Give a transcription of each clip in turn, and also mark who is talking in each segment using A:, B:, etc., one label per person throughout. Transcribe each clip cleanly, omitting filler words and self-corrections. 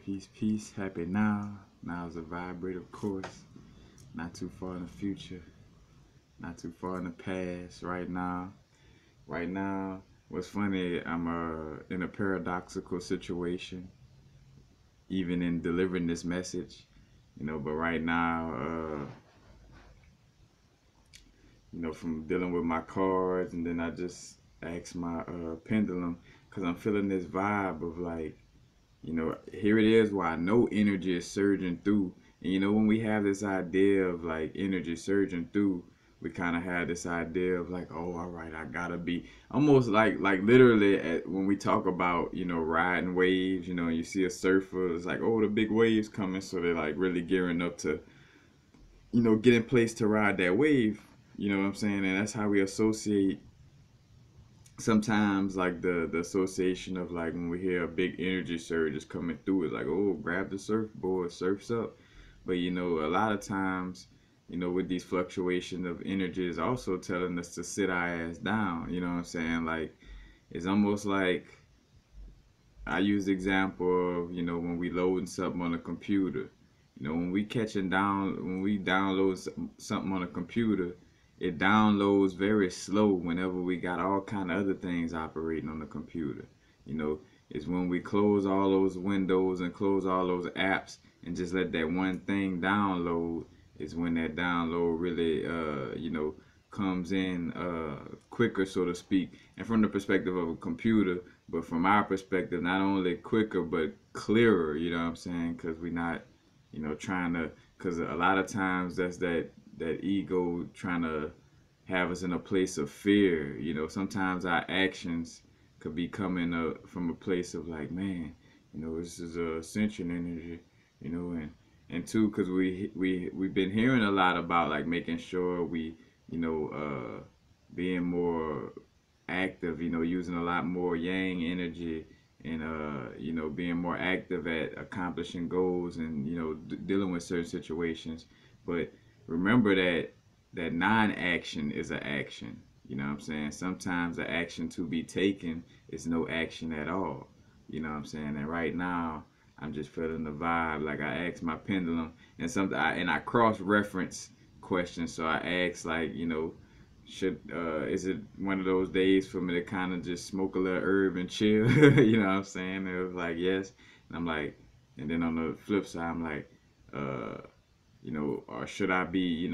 A: Peace, peace. Happy now. Now is a vibrate, of course. Not too far in the future. Not too far in the past. Right now. Right now. What's funny? I'm in a paradoxical situation, even in delivering this message. But right now, from dealing with my cards, and then I just asked my pendulum because I'm feeling this vibe of like, here it is where I know energy is surging through. And when we have this idea of like energy surging through, we kind of have this idea of like, oh, all right, I gotta be almost like literally when we talk about, riding waves, and you see a surfer, it's like, oh, the big waves coming. So they're like really gearing up to, get in place to ride that wave. You know what I'm saying? And that's how we associate sometimes like the association of like when we hear a big energy surge is coming through, it's like, oh, grab the surfboard, surfs up. But a lot of times, with these fluctuations of energy is also telling us to sit our ass down. You know what I'm saying? Like it's almost like I use the example of, when we loading something on a computer. When we download something on a computer, it downloads very slow whenever we got all kind of other things operating on the computer. You know, it's when we close all those windows and close all those apps and just let that one thing download is when that download really, comes in quicker, so to speak. And from the perspective of a computer, but from our perspective, not only quicker but clearer. You know what I'm saying? Because we're not, trying to. Because a lot of times that's that ego trying to have us in a place of fear. Sometimes our actions could be coming from a place of like, man, this is a ascension energy, and two, because we've been hearing a lot about like making sure we, being more active, using a lot more yang energy and being more active at accomplishing goals and dealing with certain situations. But remember that non-action is an action. You know what I'm saying? Sometimes the action to be taken is no action at all. You know what I'm saying? And right now, I'm just feeling the vibe. Like I asked my pendulum, and I cross-reference questions. So I asked like, should is it one of those days for me to kind of just smoke a little herb and chill? You know what I'm saying? It was like yes, and I'm like, and then on the flip side, I'm like, or should I be,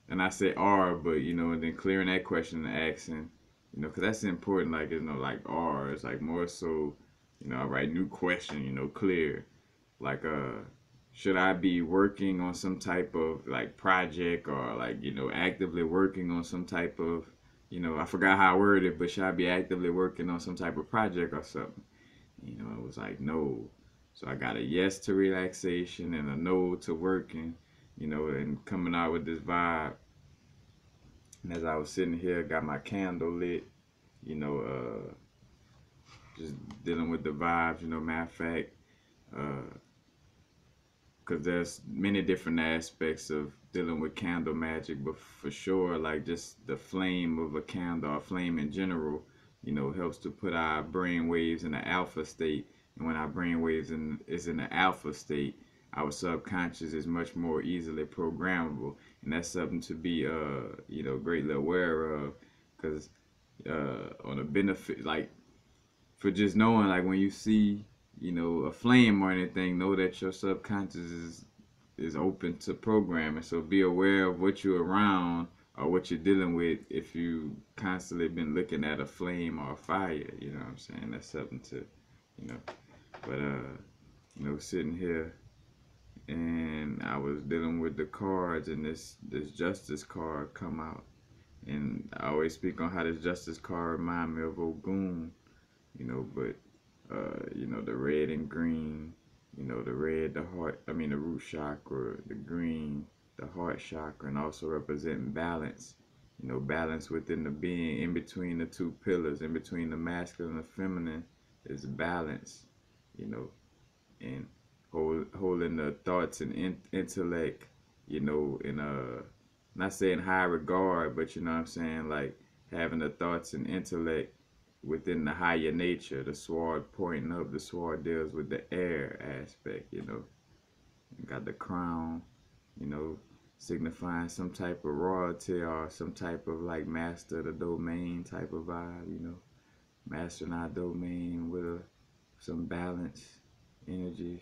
A: and I say R, but and then clearing that question and asking, because that's important. Like like R, it's like more so, I write new question, clear, like should I be working on some type of like project or like actively working on some type of I forgot how I worded it, but should I be actively working on some type of project or something? It was like no. So I got a yes to relaxation and a no to working, and coming out with this vibe. And as I was sitting here, got my candle lit, you know, just dealing with the vibes, matter of fact, because there's many different aspects of dealing with candle magic, but for sure, like just the flame of a candle, or flame in general, helps to put our brain waves in the alpha state. And when our brain waves is in the alpha state, our subconscious is much more easily programmable, and that's something to be, greatly aware of, because on a benefit, like for just knowing, like when you see, a flame or anything, know that your subconscious is open to programming. So be aware of what you're around or what you're dealing with if you constantly been looking at a flame or a fire. You know what I'm saying? That's something to, you know. But sitting here and I was dealing with the cards, and this justice card come out, and I always speak on how this justice card remind me of Ogun, but the red and green, the red, the heart, the root chakra, the green, the heart chakra, and also representing balance, balance within the being, in between the two pillars, in between the masculine and the feminine is balance, and holding the thoughts and intellect, in a, not saying high regard, but you know what I'm saying, like having the thoughts and intellect within the higher nature. The sword pointing up, the sword deals with the air aspect, you know. You got the crown, you know, signifying some type of royalty or some type of like master of the domain type of vibe, you know. Mastering our domain with some balance energies,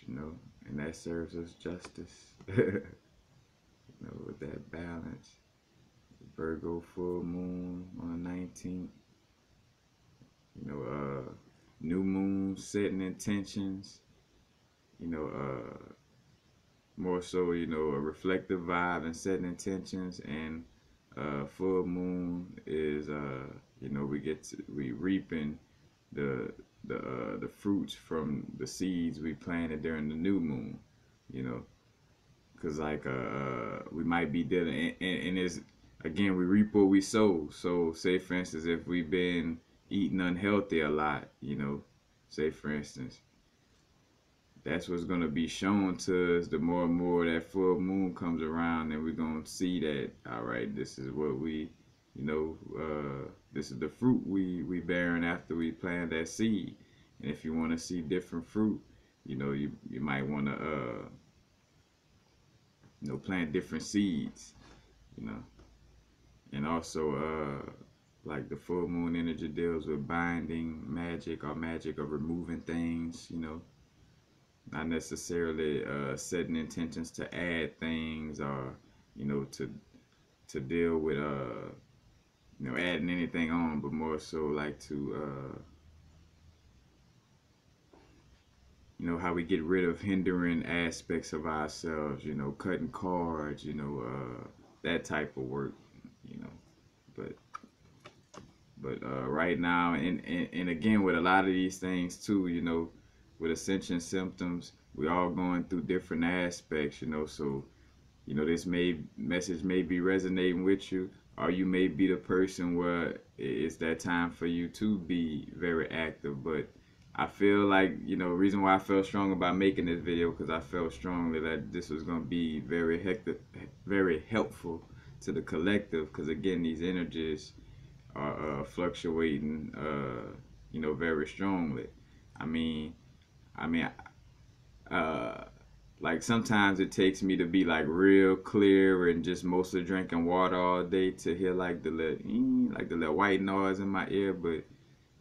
A: you know, and that serves us justice, you know, with that balance. Virgo full moon on the 19th, you know, new moon setting intentions, you know, more so, you know, a reflective vibe and setting intentions, and full moon is, you know, we reaping the the fruits from the seeds we planted during the new moon, you know, because like we might be dealing, and it's, again, we reap what we sow. So say for instance, if we've been eating unhealthy a lot, you know, say for instance, that's what's going to be shown to us. The more and more that full moon comes around, and we're going to see that, all right, this is what we, you know, this is the fruit we bearing after we plant that seed. And if you want to see different fruit, you know, you might want to you know, plant different seeds, you know. And also like the full moon energy deals with binding magic, or magic of removing things, you know, not necessarily setting intentions to add things, or, you know, to deal with you know, adding anything on, but more so like to you know, how we get rid of hindering aspects of ourselves, you know, cutting cards, you know, that type of work, you know. But right now, and again, with a lot of these things too, you know, with ascension symptoms, we all going through different aspects, you know. So, you know, this message may be resonating with you, or you may be the person where it's that time for you to be very active. But I feel like, you know, the reason why I felt strong about making this video, because I felt strongly that this was going to be very helpful to the collective, because again, these energies are fluctuating, you know, very strongly. I mean, I mean, uh, like sometimes it takes me to be like real clear and just mostly drinking water all day to hear like like the little white noise in my ear, but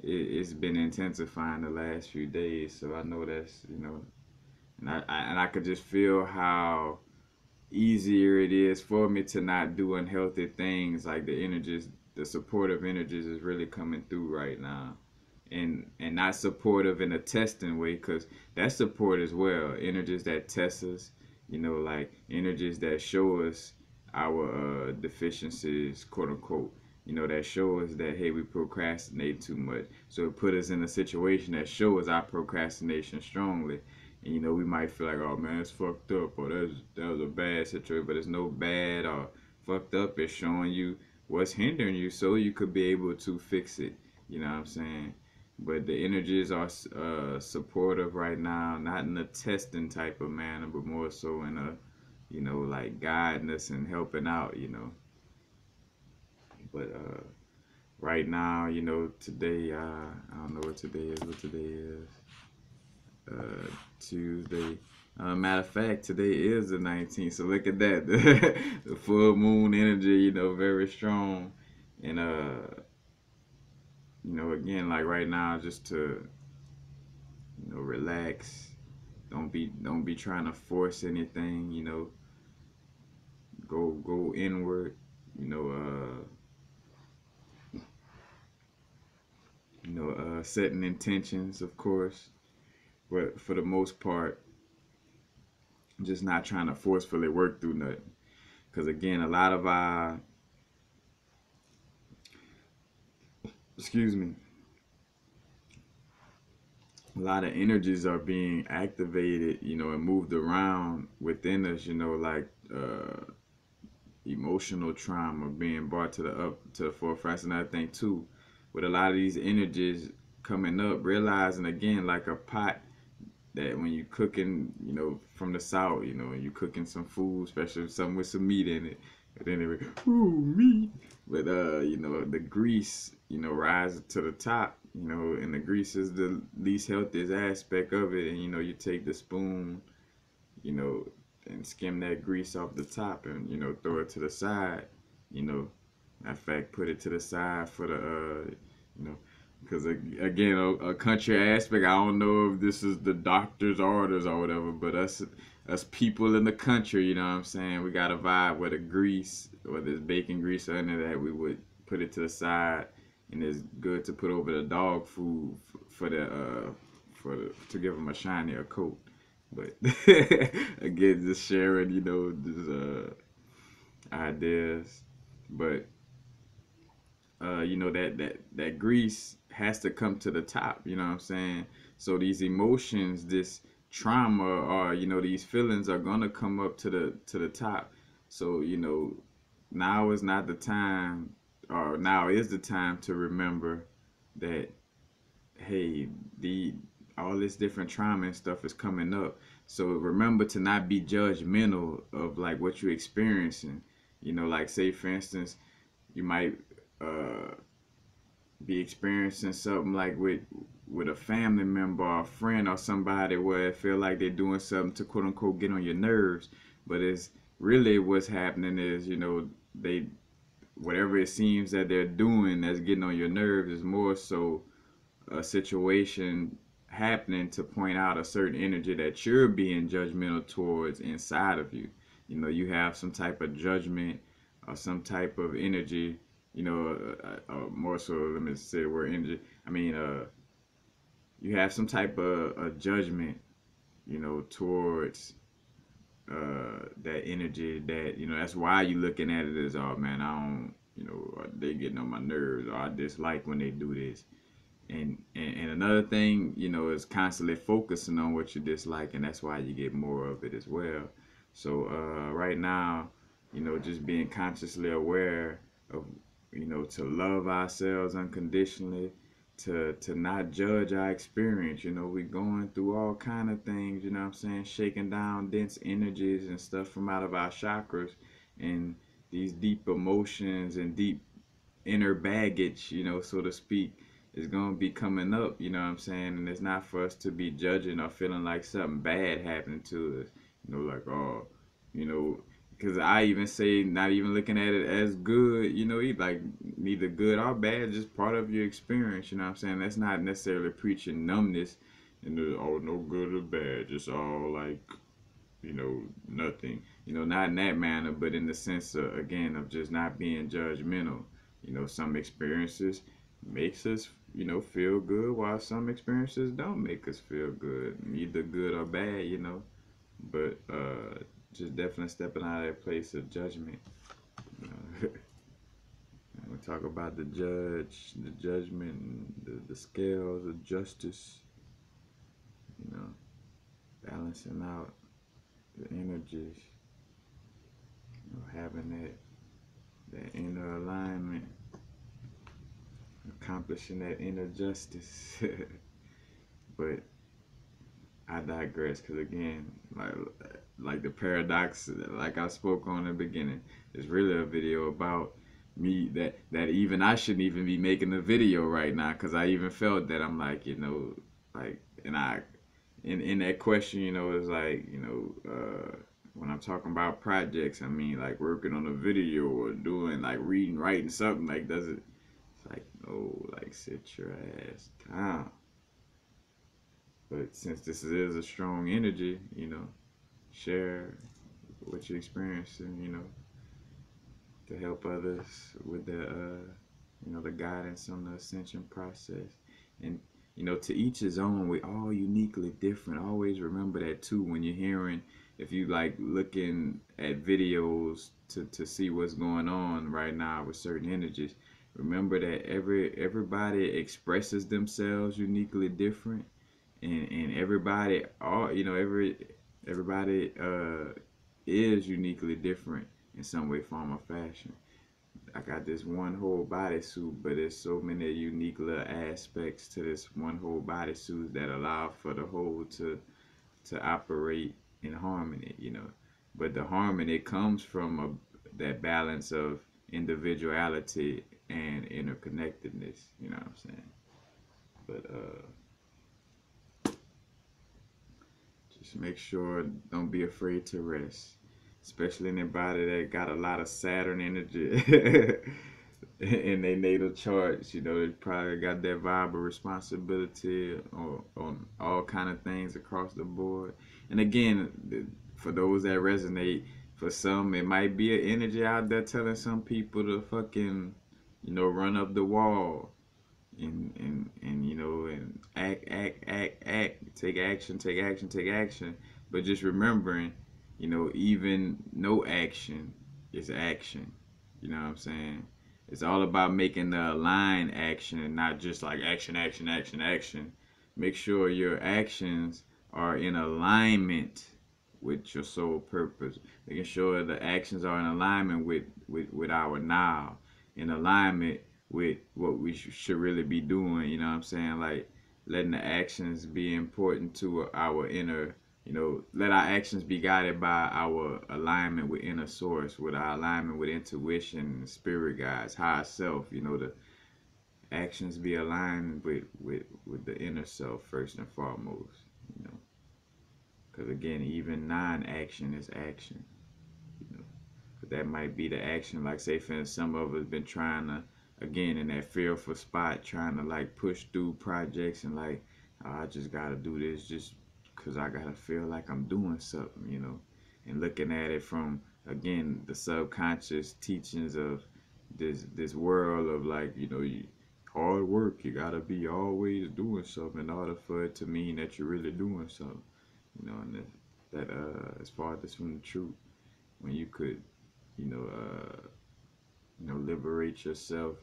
A: it's been intensifying the last few days. So I know that's, you know, and I could just feel how easier it is for me to not do unhealthy things. Like the energies, the supportive energies is really coming through right now, and not supportive in a testing way, because that's support as well. Energies that test us, you know, like energies that show us our deficiencies, quote unquote, you know, that show us that, hey, we procrastinate too much, so it put us in a situation that shows our procrastination strongly. And, you know, we might feel like, oh man, it's fucked up, or that was a bad situation, but it's no bad or fucked up. It's showing you what's hindering you, so you could be able to fix it. You know what I'm saying? But the energies are supportive right now, not in a testing type of manner, but more so in a, you know, like guiding us and helping out, you know. But right now, you know, today, I don't know what today is. What today is? Tuesday. Matter of fact, today is the 19th. So look at that. The full moon energy, you know, very strong. And you know, again, like right now, just to, you know, relax. Don't be trying to force anything, you know. Go inward, you know, setting intentions, of course. But for the most part, just not trying to forcefully work through nothing. Because again, a lot of our, excuse me, a lot of energies are being activated, you know, and moved around within us, you know, like emotional trauma being brought to the forefront. And I think too, with a lot of these energies coming up, realizing again, like a pot, that when you cooking, you know, from the south, you know, and you cooking some food, especially something with some meat in it, But anyway, ooh me. But you know, the grease, you know, rises to the top. You know, and the grease is the least healthiest aspect of it. And you know, you take the spoon, you know, and skim that grease off the top, and you know, throw it to the side. You know, in fact, put it to the side for the you know, because again, a country aspect. I don't know if this is the doctor's orders or whatever, but us people in the country, you know what I'm saying, we got a vibe where the grease, whether it's bacon grease or any of that, we would put it to the side, and it's good to put over the dog food for the to give them a shinier coat. But again, just sharing, you know, just ideas. But you know, that grease has to come to the top. You know what I'm saying? So these emotions, this trauma, or you know, these feelings are gonna come up to the top. So you know, now is not the time, or now is the time to remember that, hey, the all this different trauma and stuff is coming up. So remember to not be judgmental of like what you're experiencing. You know, like say for instance, you might uh be experiencing something like with a family member or a friend or somebody where it feel like they're doing something to quote unquote get on your nerves, but it's really what's happening is, you know, they, whatever it seems that they're doing that's getting on your nerves is more so a situation happening to point out a certain energy that you're being judgmental towards inside of you. You know, you have some type of judgment or some type of energy, you know, more so, let me say the word energy. I mean, you have some type of a judgment, you know, towards that energy that, you know, that's why you looking at it as, oh man, I don't, you know, they getting on my nerves, or I dislike when they do this. And another thing, you know, is constantly focusing on what you dislike, and that's why you get more of it as well. So right now, you know, just being consciously aware of, you know, to love ourselves unconditionally, to not judge our experience. You know, we going through all kind of things, you know what I'm saying, shaking down dense energies and stuff from out of our chakras, and these deep emotions and deep inner baggage, you know, so to speak, is gonna be coming up, you know what I'm saying? And it's not for us to be judging or feeling like something bad happened to us, you know, like, oh, you know, because I even say not even looking at it as good, you know, like neither good or bad, just part of your experience, you know what I'm saying? That's not necessarily preaching numbness and oh, no good or bad, just all like, you know, nothing, you know, not in that manner, but in the sense of, again, of just not being judgmental. You know, some experiences makes us, you know, feel good, while some experiences don't make us feel good, either good or bad, you know. But just definitely stepping out of that place of judgment. You know? We talk about the judgment, the scales of justice, you know, balancing out the energies, you know, having that inner alignment, accomplishing that inner justice. But I digress, because again, like the paradox, like I spoke on in the beginning, is really a video about me that even I shouldn't even be making a video right now, because I even felt that I'm like, you know, like, and I in that question, you know, it's like, you know, when I'm talking about projects, I mean like working on a video or doing like reading, writing something, like does it, it's like, no, like sit your ass down. But since this is a strong energy, you know, share what you're experiencing, you know, to help others with the, you know, the guidance on the ascension process. And, you know, to each his own, we all uniquely different. Always remember that too when you're hearing, if you like looking at videos to see what's going on right now with certain energies. Remember that everybody expresses themselves uniquely different, and everybody, all, you know, everybody is uniquely different in some way, form, or fashion. I got this one whole bodysuit, but there's so many unique little aspects to this one whole bodysuit that allow for the whole to operate in harmony, you know. But the harmony comes from that balance of individuality and interconnectedness. You know what I'm saying? But just make sure, don't be afraid to rest, especially anybody that got a lot of Saturn energy in their natal charts. You know, they probably got that vibe of responsibility on all kind of things across the board. And again, for those that resonate, for some it might be an energy out there telling some people to fucking, you know, run up the wall and you know, and act, take action, take action, take action. But just remembering, you know, even no action is action. You know what I'm saying? It's all about making the aligned action and not just like action, action, action, action. Make sure your actions are in alignment with your soul purpose. Making sure the actions are in alignment with our now, in alignment with what we should really be doing. You know what I'm saying? Like letting the actions be important to our inner, you know, let our actions be guided by our alignment with inner source, with our alignment with intuition, spirit guides, higher self. You know, the actions be aligned with the inner self first and foremost. You know, because again, even non-action is action. You know, but that might be the action. Like say, for instance, some of us been trying to, again, in that fearful spot, trying to like push through projects and like, oh, I just gotta do this just because I gotta feel like I'm doing something, you know, and looking at it from, again, the subconscious teachings of this world of like, you know, hard work, you gotta be always doing something in order for it to mean that you're really doing something, you know, and that as far as from the truth, when you could, you know, liberate yourself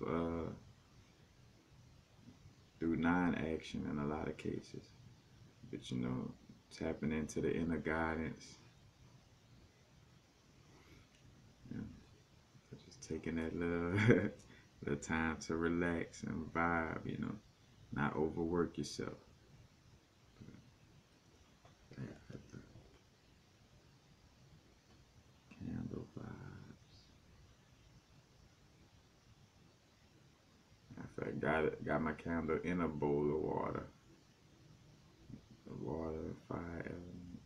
A: through non-action in a lot of cases. But you know, tapping into the inner guidance, you know, just taking that little little time to relax and vibe, you know, not overwork yourself. Yeah, candle vibes. In fact, got my candle in a bowl of water. The water and fire element.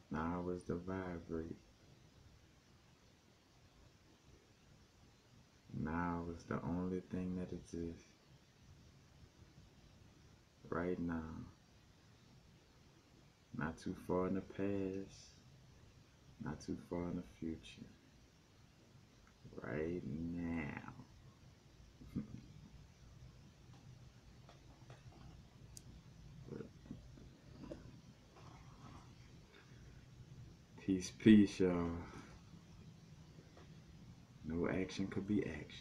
A: Now is the vibrate. Now is the only thing that exists right now. Not too far in the past, not too far in the future. Right now. Peace, peace, y'all. No action could be action.